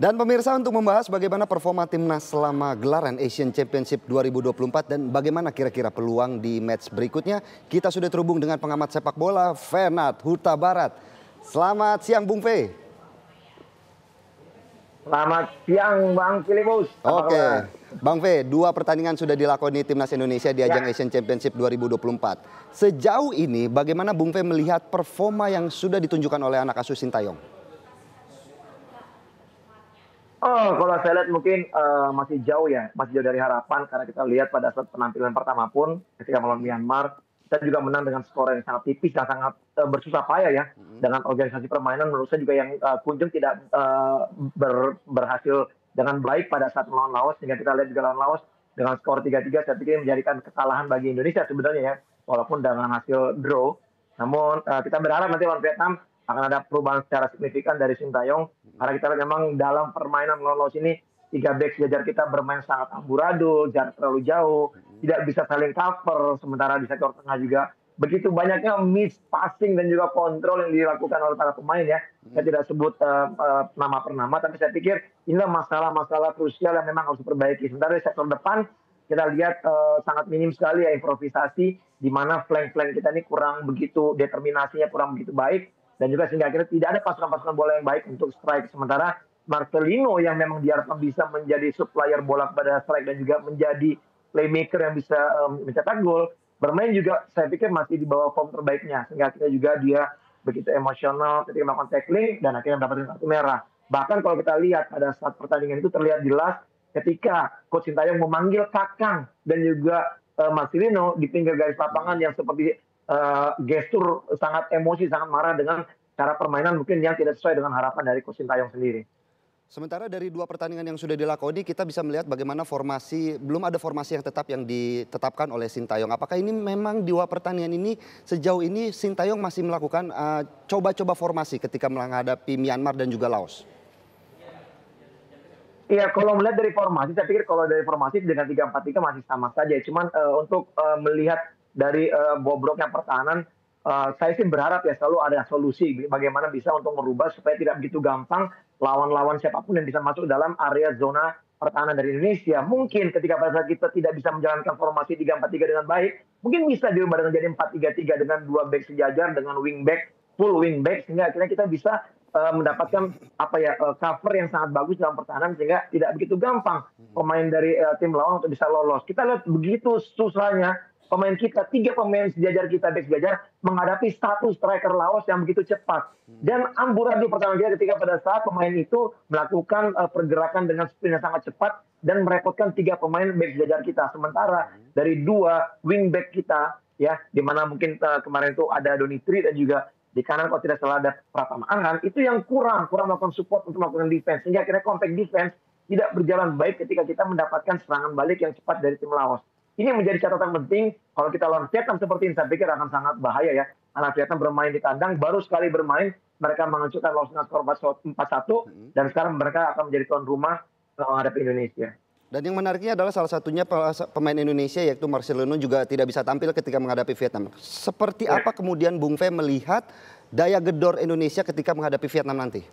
Dan pemirsa, untuk membahas bagaimana performa timnas selama gelaran Asian Championship 2024 dan bagaimana kira-kira peluang di match berikutnya, kita sudah terhubung dengan pengamat sepak bola Fernand Huta Barat. Selamat siang Bung Fe. Selamat siang Bang Filipus. Oke, Bang Fe, 2 pertandingan sudah dilakoni timnas Indonesia di ajang Asian Championship 2024. Sejauh ini bagaimana Bung Fe melihat performa yang sudah ditunjukkan oleh anak asuh Sintayong? Kalau saya lihat mungkin masih jauh dari harapan, karena kita lihat pada saat penampilan pertama pun ketika melawan Myanmar, kita juga menang dengan skor yang sangat tipis dan sangat bersusah payah ya. Dengan organisasi permainan menurut saya juga yang kunjung tidak berhasil dengan baik pada saat melawan Laos, sehingga kita lihat juga lawan Laos dengan skor 3-3 saya pikir menjadikan kesalahan bagi Indonesia sebenarnya ya, walaupun dengan hasil draw. Namun kita berharap nanti lawan Vietnam akan ada perubahan secara signifikan dari Sintayong, karena kita lihat memang dalam permainan melawan Laos ini 3 back sejajar kita bermain sangat amburadul, jarak terlalu jauh, tidak bisa saling cover, sementara di sektor tengah juga begitu banyaknya miss passing dan juga kontrol yang dilakukan oleh para pemain ya. Saya tidak sebut nama per nama, tapi saya pikir inilah masalah-masalah krusial yang memang harus diperbaiki. Sementara di sektor depan kita lihat sangat minim sekali ya improvisasi, di mana flank-flank kita ini kurang begitu, determinasinya kurang begitu baik, dan juga sehingga akhirnya tidak ada pasukan-pasukan bola yang baik untuk strike. Sementara Marcelino yang memang diharapkan bisa menjadi supplier bola kepada strike dan juga menjadi playmaker yang bisa mencetak gol, bermain juga saya pikir masih di bawah form terbaiknya, sehingga akhirnya juga dia begitu emosional ketika melakukan tackling dan akhirnya mendapatkan kartu merah. Bahkan kalau kita lihat pada saat pertandingan itu terlihat jelas ketika Coach Sintayong memanggil Kakang dan juga Marcelino di pinggir garis lapangan yang seperti gestur sangat emosi, sangat marah dengan cara permainan mungkin yang tidak sesuai dengan harapan dari Coach Sintayong sendiri. Sementara dari 2 pertandingan yang sudah dilakoni, kita bisa melihat bagaimana formasi, belum ada formasi yang tetap yang ditetapkan oleh Sintayong. Apakah ini memang di 2 pertandingan ini sejauh ini Sintayong masih melakukan coba-coba formasi ketika menghadapi Myanmar dan juga Laos? Iya, kalau melihat dari formasi, saya pikir kalau dari formasi dengan 3-4-3 masih sama saja. Cuman untuk melihat dari bobroknya pertahanan, saya sih berharap ya selalu ada solusi bagaimana bisa untuk merubah supaya tidak begitu gampang lawan-lawan siapapun yang bisa masuk dalam area zona pertahanan dari Indonesia. Mungkin ketika pada saat kita tidak bisa menjalankan formasi 3-4-3 dengan baik, mungkin bisa diubah dengan jadi 4-3-3 dengan 2 back sejajar dengan wingback, full wingback, sehingga akhirnya kita bisa mendapatkan cover yang sangat bagus dalam pertahanan, sehingga tidak begitu gampang pemain dari tim lawan untuk bisa lolos. Kita lihat begitu susahnya pemain kita, 3 pemain sejajar kita, back sejajar, menghadapi 1 striker Laos yang begitu cepat. Dan amburadul pertama kita ketika pada saat pemain itu melakukan pergerakan dengan speed yang sangat cepat dan merepotkan 3 pemain back sejajar kita. Sementara dari 2 wingback kita, ya, di mana mungkin kemarin itu ada Donitri dan juga di kanan kalau tidak salah ada Pratama Arhan, itu yang kurang melakukan support untuk melakukan defense, sehingga akhirnya compact defense tidak berjalan baik ketika kita mendapatkan serangan balik yang cepat dari tim Laos. Ini menjadi catatan penting kalau kita lawan Vietnam seperti ini, saya pikir akan sangat bahaya ya. Karena Vietnam bermain di kandang, baru sekali bermain mereka menghancurkan Laos dengan skor 4-1, dan sekarang mereka akan menjadi tuan rumah menghadapi Indonesia. Dan yang menariknya adalah salah satunya pemain Indonesia yaitu Marcelino juga tidak bisa tampil ketika menghadapi Vietnam. Seperti apa kemudian Bung Fe melihat daya gedor Indonesia ketika menghadapi Vietnam nanti?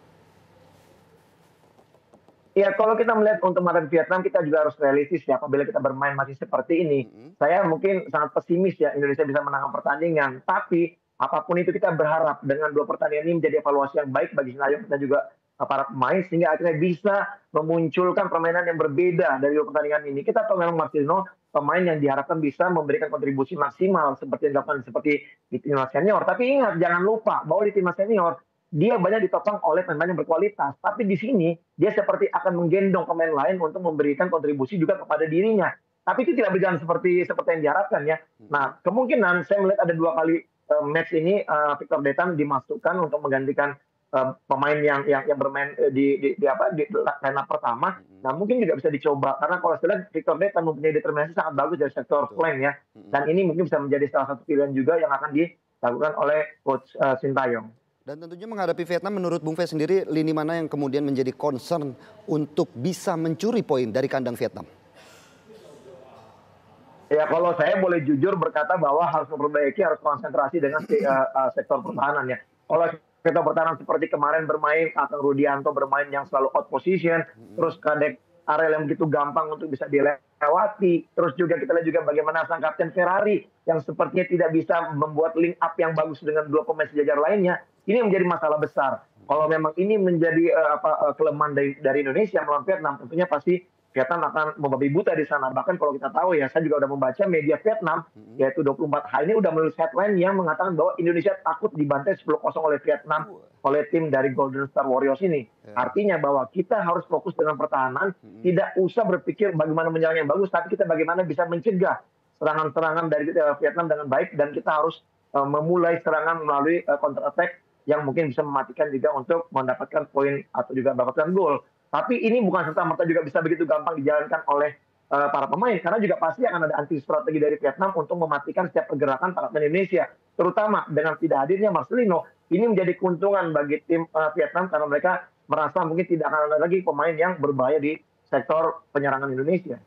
Ya, kalau kita melihat untuk menghadapi Vietnam, kita juga harus realistis ya. Apabila kita bermain masih seperti ini, saya mungkin sangat pesimis ya Indonesia bisa menangkan pertandingan. Tapi apapun itu kita berharap dengan 2 pertandingan ini menjadi evaluasi yang baik bagi Sintayong dan juga para pemain, sehingga akhirnya bisa memunculkan permainan yang berbeda dari 2 pertandingan ini. Kita tahu memang Marcelino pemain yang diharapkan bisa memberikan kontribusi maksimal seperti yang dilakukan seperti di timnas senior. Tapi ingat, jangan lupa bahwa di timnas senior dia banyak ditopang oleh pemain yang berkualitas. Tapi di sini dia seperti akan menggendong pemain lain untuk memberikan kontribusi juga kepada dirinya. Tapi itu tidak berjalan seperti yang diharapkan ya. Nah, kemungkinan saya melihat ada 2 kali match ini Victor Detan dimasukkan untuk menggantikan pemain yang bermain di line up pertama. Nah, mungkin juga bisa dicoba karena kalau saya lihat Victor Detan mempunyai determinasi sangat bagus dari sektor flank ya. Dan ini mungkin bisa menjadi salah satu pilihan juga yang akan dilakukan oleh Coach Sintayong. Dan tentunya menghadapi Vietnam, menurut Bung Fe sendiri, lini mana yang kemudian menjadi concern untuk bisa mencuri poin dari kandang Vietnam? Ya, kalau saya boleh jujur berkata bahwa harus memperbaiki, harus konsentrasi dengan sektor pertahanan ya. Kalau sektor pertahanan seperti kemarin bermain atau Rudianto bermain yang selalu out position, terus Kadek Arel yang begitu gampang untuk bisa dilewati, terus juga kita lihat juga bagaimana sang kapten Ferrari yang sepertinya tidak bisa membuat link up yang bagus dengan dua pemain sejajar lainnya, ini menjadi masalah besar. Kalau memang ini menjadi kelemahan dari Indonesia melawan Vietnam, tentunya pasti Vietnam akan membabi buta di sana. Bahkan kalau kita tahu ya, saya juga udah membaca media Vietnam, yaitu 24H ini udah menulis headline yang mengatakan bahwa Indonesia takut dibantai 10-0 oleh Vietnam, oleh tim dari Golden Star Warriors ini. Artinya bahwa kita harus fokus dengan pertahanan, tidak usah berpikir bagaimana menyerang yang bagus, tapi kita bagaimana bisa mencegah serangan-serangan dari Vietnam dengan baik, dan kita harus memulai serangan melalui counter attack yang mungkin bisa mematikan juga untuk mendapatkan poin atau juga mendapatkan gol. Tapi ini bukan serta-merta juga bisa begitu gampang dijalankan oleh para pemain, karena juga pasti akan ada anti strategi dari Vietnam untuk mematikan setiap pergerakan para pemain Indonesia. Terutama dengan tidak hadirnya Marcelino, ini menjadi keuntungan bagi tim Vietnam karena mereka merasa mungkin tidak akan ada lagi pemain yang berbahaya di sektor penyerangan Indonesia.